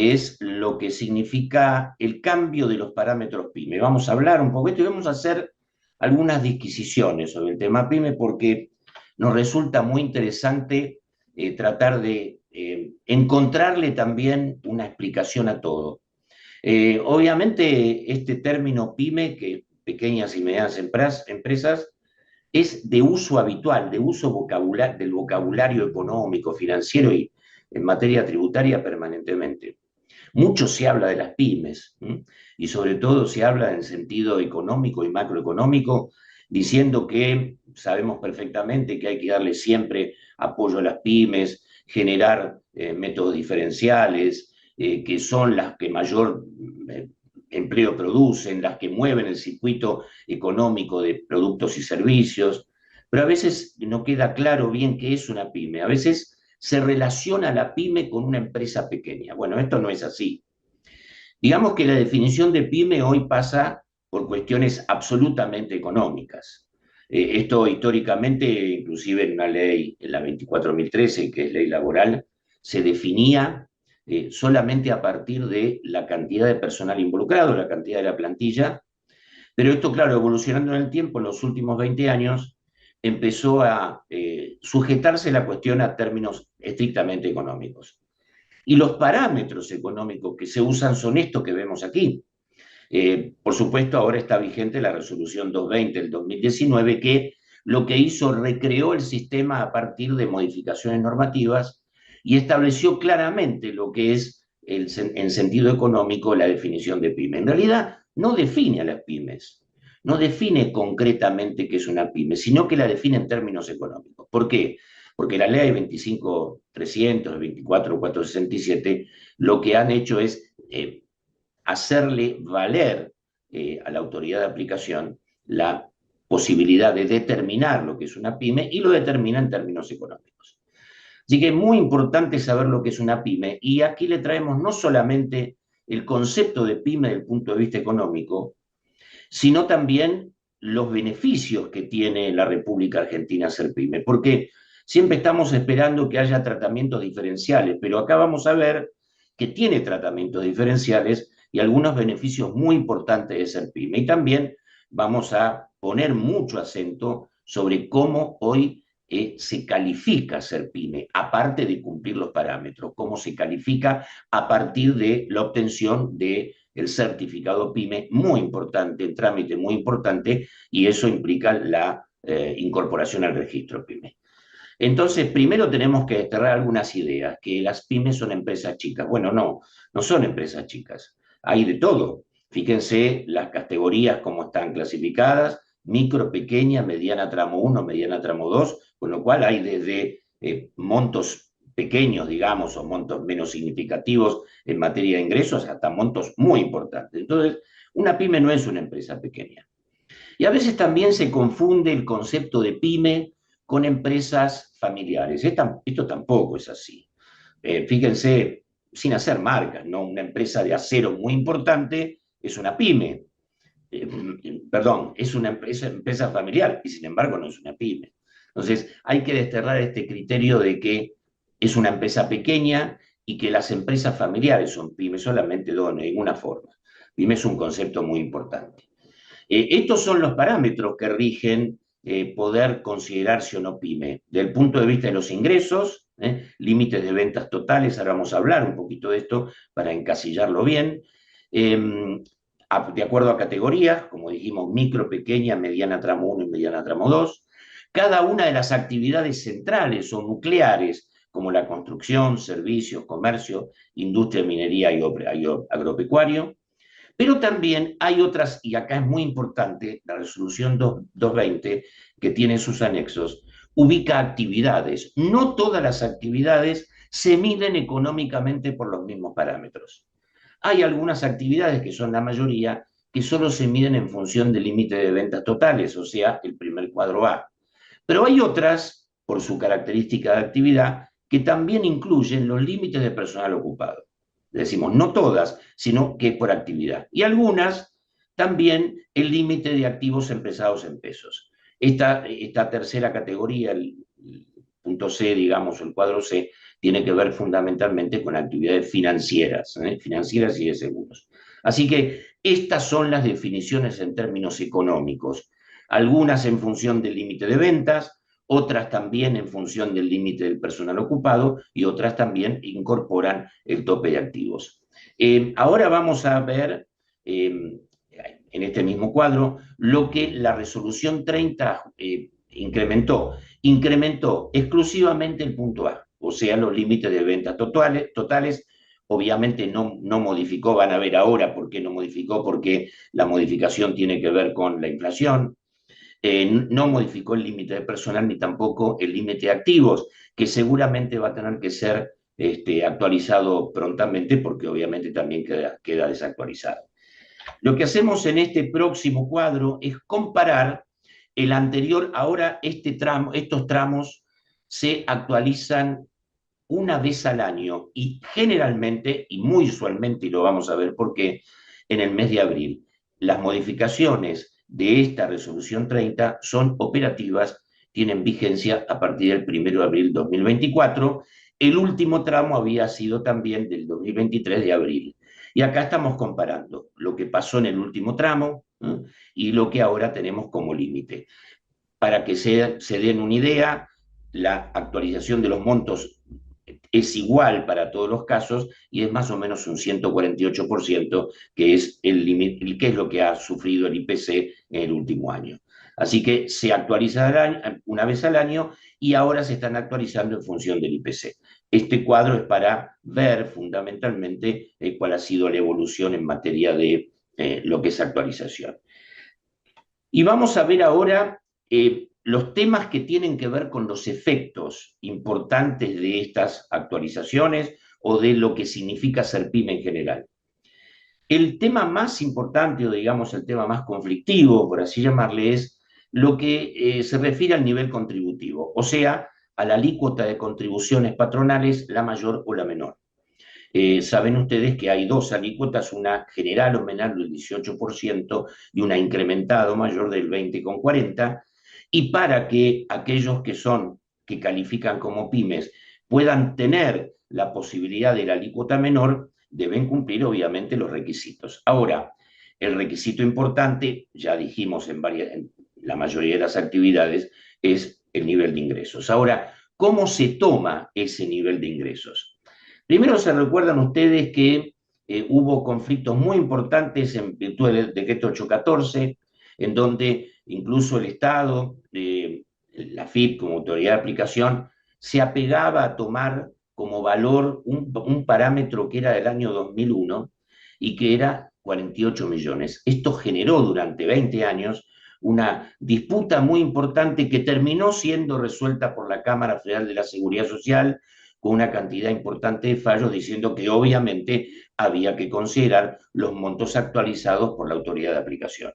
que es lo que significa el cambio de los parámetros PYME. Vamos a hablar un poco de esto y vamos a hacer algunas disquisiciones sobre el tema PYME porque nos resulta muy interesante tratar de encontrarle también una explicación a todo. Obviamente este término PYME, que pequeñas y medianas empresas, es de uso habitual, de uso del vocabulario económico, financiero y en materia tributaria permanentemente. Mucho se habla de las pymes, ¿m? Y sobre todo se habla en sentido económico y macroeconómico, diciendo que sabemos perfectamente que hay que darle siempre apoyo a las pymes, generar métodos diferenciales, que son las que mayor empleo producen, las que mueven el circuito económico de productos y servicios, pero a veces no queda claro bien qué es una pyme. A veces se relaciona la pyme con una empresa pequeña. Bueno, esto no es así. Digamos que la definición de pyme hoy pasa por cuestiones absolutamente económicas. Esto históricamente, inclusive en una ley, en la 24.013, que es ley laboral, se definía solamente a partir de la cantidad de personal involucrado, la cantidad de la plantilla, pero esto, claro, evolucionando en el tiempo, en los últimos 20 años, empezó a sujetarse la cuestión a términos estrictamente económicos. Y los parámetros económicos que se usan son estos que vemos aquí. Por supuesto, ahora está vigente la resolución 220 del 2019, que lo que hizo recreó el sistema a partir de modificaciones normativas y estableció claramente lo que es, en sentido económico, la definición de pyme. En realidad, no define a las pymes, no define concretamente qué es una pyme, sino que la define en términos económicos. ¿Por qué? Porque la ley 25.300, 24.467, lo que han hecho es hacerle valer a la autoridad de aplicación la posibilidad de determinar lo que es una pyme y lo determina en términos económicos. Así que es muy importante saber lo que es una pyme y aquí le traemos no solamente el concepto de pyme desde el punto de vista económico, sino también los beneficios que tiene la República Argentina ser pyme, porque siempre estamos esperando que haya tratamientos diferenciales, pero acá vamos a ver que tiene tratamientos diferenciales y algunos beneficios muy importantes de ser pyme. Y también vamos a poner mucho acento sobre cómo hoy se califica ser pyme, aparte de cumplir los parámetros, cómo se califica a partir de la obtención de el certificado PYME, muy importante, el trámite muy importante, y eso implica la incorporación al registro PYME. Entonces, primero tenemos que desterrar algunas ideas, que las pymes son empresas chicas. Bueno, no, no son empresas chicas. Hay de todo. Fíjense las categorías como están clasificadas, micro, pequeña, mediana tramo 1, mediana tramo 2, con lo cual hay desde montos pequeños, digamos, o montos menos significativos en materia de ingresos, hasta montos muy importantes. Entonces, una pyme no es una empresa pequeña. Y a veces también se confunde el concepto de pyme con empresas familiares. Esto tampoco es así. Fíjense, sin hacer marcas, ¿no? Una empresa de acero muy importante es una pyme. Perdón, es una empresa familiar y sin embargo no es una pyme. Entonces hay que desterrar este criterio de que es una empresa pequeña y que las empresas familiares son pymes, solamente dos, de ninguna forma. Pyme es un concepto muy importante. Estos son los parámetros que rigen poder considerarse o no pyme. Desde el punto de vista de los ingresos, límites de ventas totales, ahora vamos a hablar un poquito de esto para encasillarlo bien. De acuerdo a categorías, como dijimos, micro, pequeña, mediana tramo 1 y mediana tramo 2. Cada una de las actividades centrales o nucleares, como la construcción, servicios, comercio, industria, minería y agropecuario. Pero también hay otras, y acá es muy importante, la resolución 220, que tiene sus anexos, ubica actividades. No todas las actividades se miden económicamente por los mismos parámetros. Hay algunas actividades, que son la mayoría, que solo se miden en función del límite de ventas totales, o sea, el primer cuadro A. Pero hay otras, por su característica de actividad, que también incluyen los límites de personal ocupado. Decimos, no todas, sino que es por actividad. Y algunas también el límite de activos empesados en pesos. Esta tercera categoría, punto C, digamos, el cuadro C, tiene que ver fundamentalmente con actividades financieras, financieras y de seguros. Así que estas son las definiciones en términos económicos, algunas en función del límite de ventas, otras también en función del límite del personal ocupado y otras también incorporan el tope de activos. Ahora vamos a ver en este mismo cuadro lo que la resolución 30 incrementó. Incrementó exclusivamente el punto A, o sea, los límites de ventas totales. Obviamente no modificó, van a ver ahora por qué no modificó, porque la modificación tiene que ver con la inflación. No modificó el límite de personal ni tampoco el límite de activos, que seguramente va a tener que ser actualizado prontamente porque obviamente también queda desactualizado. Lo que hacemos en este próximo cuadro es comparar el anterior, ahora estos tramos se actualizan una vez al año y generalmente, y muy usualmente, y lo vamos a ver por qué, en el mes de abril. Las modificaciones de esta resolución 30 son operativas, tienen vigencia a partir del 1 de abril de 2024. El último tramo había sido también del 2023 de abril. Y acá estamos comparando lo que pasó en el último tramo y lo que ahora tenemos como límite. Para que se den una idea, la actualización de los montos es igual para todos los casos y es más o menos un 148%, que es que es lo que ha sufrido el IPC en el último año. Así que se actualiza una vez al año y ahora se están actualizando en función del IPC. Este cuadro es para ver fundamentalmente cuál ha sido la evolución en materia de lo que es actualización. Y vamos a ver ahora los temas que tienen que ver con los efectos importantes de estas actualizaciones o de lo que significa ser pyme en general. El tema más importante, o digamos el tema más conflictivo, por así llamarle, es lo que se refiere al nivel contributivo, o sea, a la alícuota de contribuciones patronales, la mayor o la menor. Saben ustedes que hay dos alícuotas, una general o menor del 18% y una incrementada o mayor del 20,40%, y para que aquellos que califican como pymes puedan tener la posibilidad de la alícuota menor, deben cumplir obviamente los requisitos. Ahora, el requisito importante, ya dijimos en la mayoría de las actividades, es el nivel de ingresos. Ahora, ¿cómo se toma ese nivel de ingresos? Primero se recuerdan ustedes que hubo conflictos muy importantes en virtud del decreto 814, en donde incluso el Estado, la FIP como autoridad de aplicación, se apegaba a tomar como valor un parámetro que era del año 2001 y que era 48 millones. Esto generó durante 20 años una disputa muy importante que terminó siendo resuelta por la Cámara Federal de la Seguridad Social, con una cantidad importante de fallos diciendo que obviamente había que considerar los montos actualizados por la autoridad de aplicación.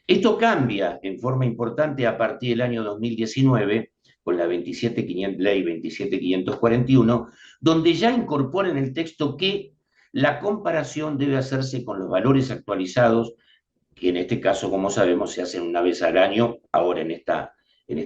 Esto cambia en forma importante a partir del año 2019 con la ley 27541, donde ya incorpora en el texto que la comparación debe hacerse con los valores actualizados, que en este caso, como sabemos, se hacen una vez al año, ahora en esta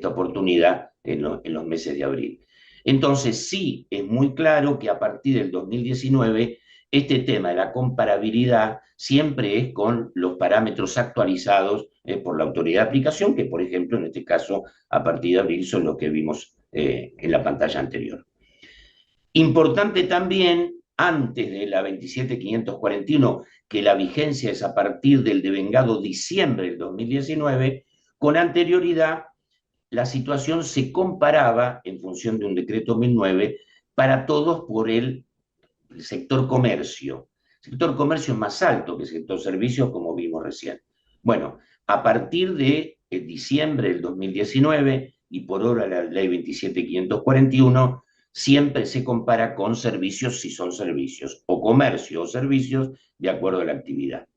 oportunidad, en los meses de abril. Entonces, sí, es muy claro que a partir del 2019, este tema de la comparabilidad siempre es con los parámetros actualizados por la autoridad de aplicación, que por ejemplo, en este caso, a partir de abril son los que vimos en la pantalla anterior. Importante también, antes de la 27541, que la vigencia es a partir del devengado diciembre del 2019, con anterioridad la situación se comparaba en función de un decreto 1009 para todos por el sector comercio. El sector comercio es más alto que el sector servicios, como vimos recién. Bueno, a partir de diciembre del 2019 y por ahora la ley 27541, siempre se compara con servicios si son servicios, o comercio o servicios de acuerdo a la actividad.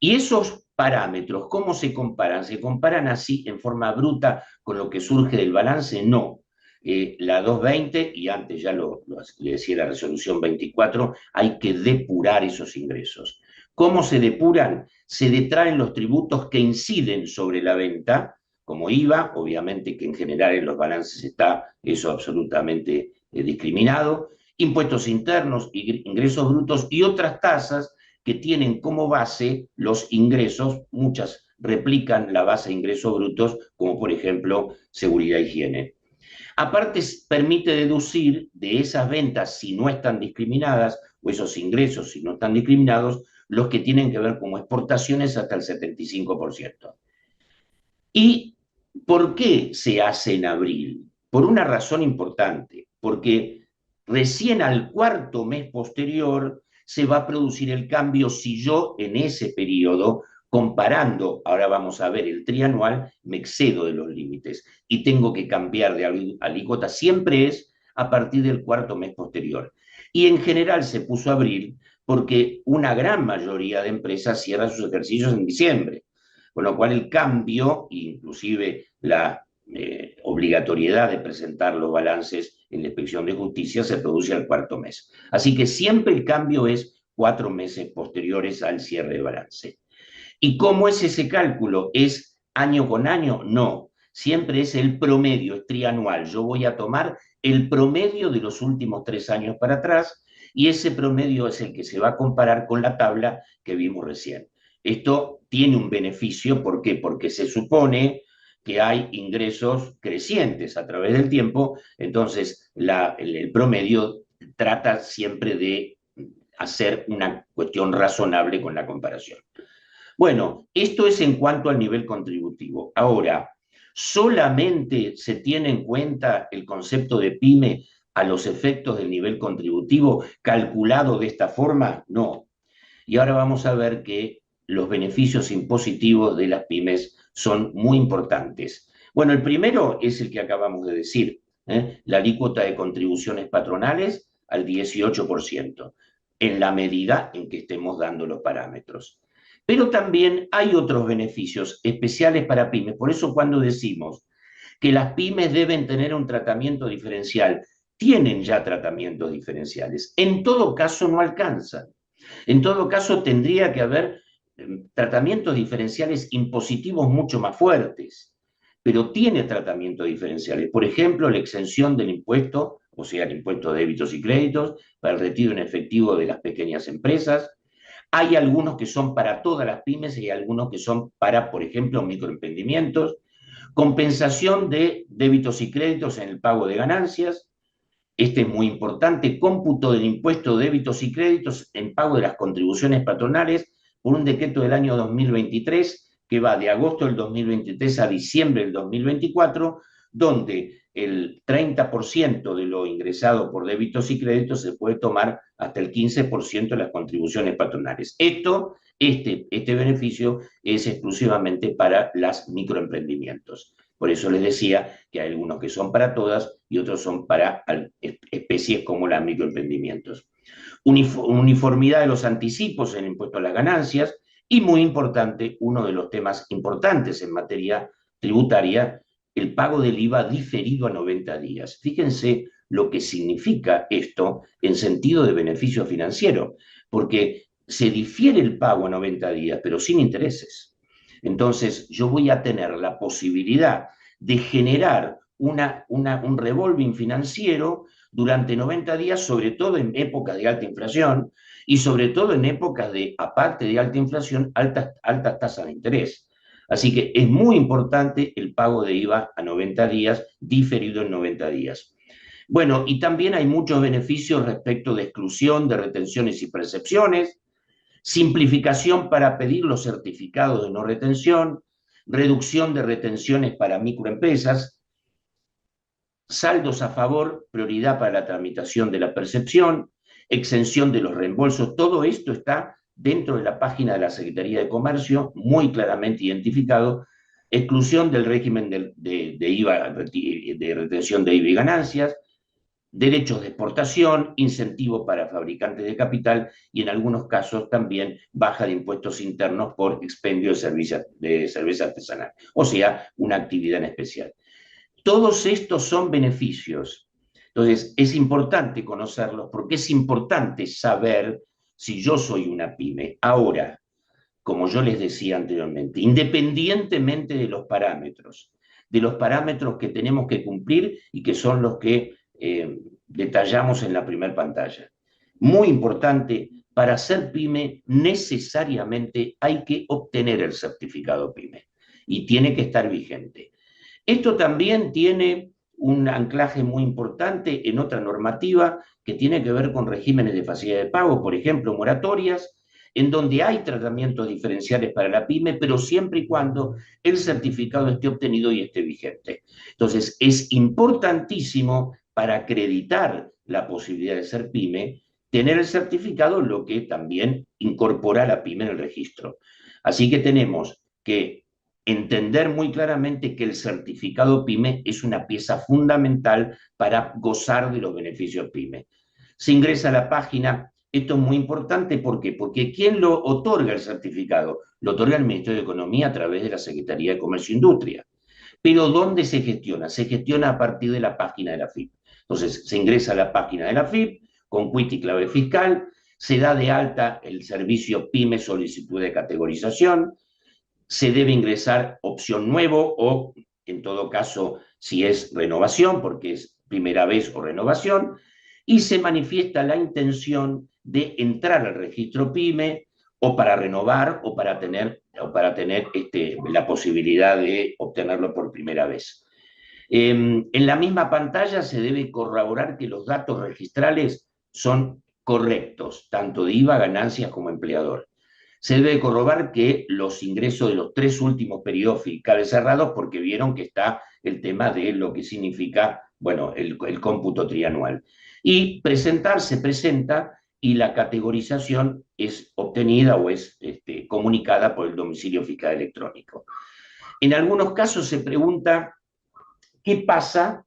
Y esos parámetros, ¿cómo se comparan? ¿Se comparan así en forma bruta con lo que surge del balance? No. La 220, y antes ya le decía la resolución 24, hay que depurar esos ingresos. ¿Cómo se depuran? Se detraen los tributos que inciden sobre la venta, como IVA, obviamente que en general en los balances está eso absolutamente discriminado, impuestos internos, ingresos brutos y otras tasas que tienen como base los ingresos, muchas replican la base de ingresos brutos, como por ejemplo seguridad e higiene. Aparte, permite deducir de esas ventas, si no están discriminadas, o esos ingresos, si no están discriminados, los que tienen que ver como exportaciones hasta el 75%. ¿Y por qué se hace en abril? Por una razón importante, porque recién al cuarto mes posterior se va a producir el cambio si yo en ese periodo, comparando, ahora vamos a ver el trianual, me excedo de los límites y tengo que cambiar de alícuota, siempre es a partir del cuarto mes posterior. Y en general se puso abril porque una gran mayoría de empresas cierran sus ejercicios en diciembre, con lo cual el cambio, inclusive la obligatoriedad de presentar los balances en la inspección de justicia, se produce al cuarto mes. Así que siempre el cambio es 4 meses posteriores al cierre de balance. ¿Y cómo es ese cálculo? ¿Es año con año? No, siempre es el promedio, es trianual. Yo voy a tomar el promedio de los últimos 3 años para atrás y ese promedio es el que se va a comparar con la tabla que vimos recién. Esto tiene un beneficio, ¿por qué? Porque se supone que hay ingresos crecientes a través del tiempo, entonces el promedio trata siempre de hacer una cuestión razonable con la comparación. Bueno, esto es en cuanto al nivel contributivo. Ahora, ¿solamente se tiene en cuenta el concepto de pyme a los efectos del nivel contributivo calculado de esta forma? No. Y ahora vamos a ver que los beneficios impositivos de las pymes son muy importantes. Bueno, el primero es el que acabamos de decir, la alícuota de contribuciones patronales al 18%, en la medida en que estemos dando los parámetros. Pero también hay otros beneficios especiales para pymes. Por eso cuando decimos que las pymes deben tener un tratamiento diferencial, tienen ya tratamientos diferenciales. En todo caso no alcanzan. En todo caso tendría que haber tratamientos diferenciales impositivos mucho más fuertes, pero tiene tratamientos diferenciales. Por ejemplo, la exención del impuesto, o sea, el impuesto de débitos y créditos, para el retiro en efectivo de las pequeñas empresas. Hay algunos que son para todas las pymes y hay algunos que son para, por ejemplo, microemprendimientos. Compensación de débitos y créditos en el pago de ganancias. Este es muy importante. Cómputo del impuesto de débitos y créditos en pago de las contribuciones patronales por un decreto del año 2023 que va de agosto del 2023 a diciembre del 2024, donde el 30% de lo ingresado por débitos y créditos se puede tomar hasta el 15% de las contribuciones patronales. Este beneficio es exclusivamente para los microemprendimientos. Por eso les decía que hay algunos que son para todas y otros son para especies como los microemprendimientos. Uniformidad de los anticipos en el impuesto a las ganancias y, muy importante, uno de los temas importantes en materia tributaria, el pago del IVA diferido a 90 días. Fíjense lo que significa esto en sentido de beneficio financiero, porque se difiere el pago a 90 días, pero sin intereses. Entonces, yo voy a tener la posibilidad de generar un revolving financiero durante 90 días, sobre todo en épocas de alta inflación y sobre todo en épocas de, aparte de alta inflación, altas tasas de interés. Así que es muy importante el pago de IVA a 90 días, diferido en 90 días. Bueno, y también hay muchos beneficios respecto de exclusión de retenciones y percepciones, simplificación para pedir los certificados de no retención, reducción de retenciones para microempresas, saldos a favor, prioridad para la tramitación de la percepción, exención de los reembolsos. Todo esto está dentro de la página de la Secretaría de Comercio, muy claramente identificado, exclusión del régimen de IVA, de retención de IVA y ganancias, derechos de exportación, incentivos para fabricantes de capital y en algunos casos también baja de impuestos internos por expendio de cerveza artesanal, o sea, una actividad en especial. Todos estos son beneficios. Entonces, es importante conocerlos porque es importante saber si yo soy una pyme. Ahora, como yo les decía anteriormente, independientemente de los parámetros que tenemos que cumplir y que son los que detallamos en la primera pantalla. Muy importante, para ser pyme necesariamente hay que obtener el certificado pyme y tiene que estar vigente. Esto también tiene un anclaje muy importante en otra normativa que tiene que ver con regímenes de facilidad de pago, por ejemplo, moratorias, en donde hay tratamientos diferenciales para la pyme, pero siempre y cuando el certificado esté obtenido y esté vigente. Entonces, es importantísimo para acreditar la posibilidad de ser pyme, tener el certificado, lo que también incorpora a la pyme en el registro. Así que tenemos que entender muy claramente que el certificado PYME es una pieza fundamental para gozar de los beneficios PYME. Se ingresa a la página, esto es muy importante, ¿por qué? Porque ¿quién lo otorga el certificado? Lo otorga el Ministerio de Economía a través de la Secretaría de Comercio e Industria. Pero ¿dónde se gestiona? Se gestiona a partir de la página de la FIP. Entonces, se ingresa a la página de la FIP con quit y clave fiscal, se da de alta el servicio PYME solicitud de categorización, se debe ingresar opción nuevo o, en todo caso, si es renovación, porque es primera vez o renovación, y se manifiesta la intención de entrar al registro PYME o para renovar o para tener la posibilidad de obtenerlo por primera vez. En la misma pantalla se debe corroborar que los datos registrales son correctos, tanto de IVA, ganancias como empleador. Se debe corroborar que los ingresos de los 3 últimos periodos fiscales cerrados, porque vieron que está el tema de lo que significa, bueno, el cómputo trianual. Y se presenta y la categorización es obtenida o es comunicada por el domicilio fiscal electrónico. En algunos casos se pregunta qué pasa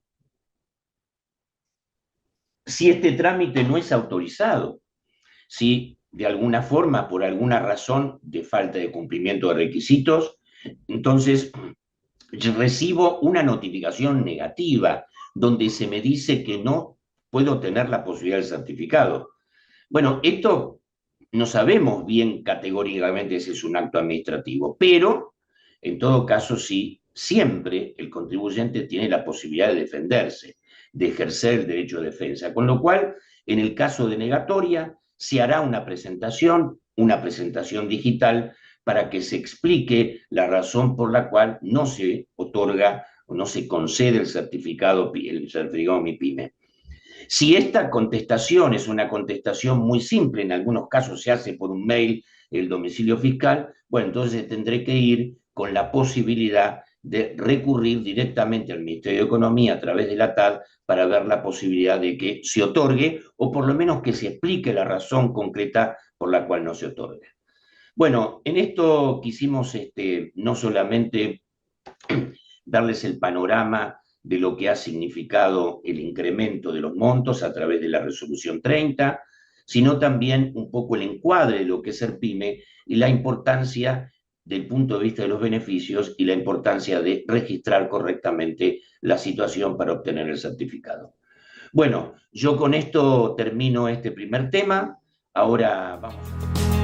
si este trámite no es autorizado, si de alguna forma, por alguna razón de falta de cumplimiento de requisitos, entonces recibo una notificación negativa donde se me dice que no puedo tener la posibilidad del certificado. Bueno, esto no sabemos bien categóricamente si es un acto administrativo, pero en todo caso sí, siempre el contribuyente tiene la posibilidad de defenderse, de ejercer el derecho de defensa, con lo cual, en el caso de negatoria, se hará una presentación digital, para que se explique la razón por la cual no se otorga o no se concede el certificado MIPYME. Si esta contestación es una contestación muy simple, en algunos casos se hace por un mail el domicilio fiscal, bueno, entonces tendré que ir con la posibilidad de recurrir directamente al Ministerio de Economía a través de la TAD para ver la posibilidad de que se otorgue o por lo menos que se explique la razón concreta por la cual no se otorga. Bueno, en esto quisimos no solamente darles el panorama de lo que ha significado el incremento de los montos a través de la resolución 30, sino también un poco el encuadre de lo que es ser PYME y la importancia del punto de vista de los beneficios y la importancia de registrar correctamente la situación para obtener el certificado. Bueno, yo con esto termino este primer tema. Ahora vamos a...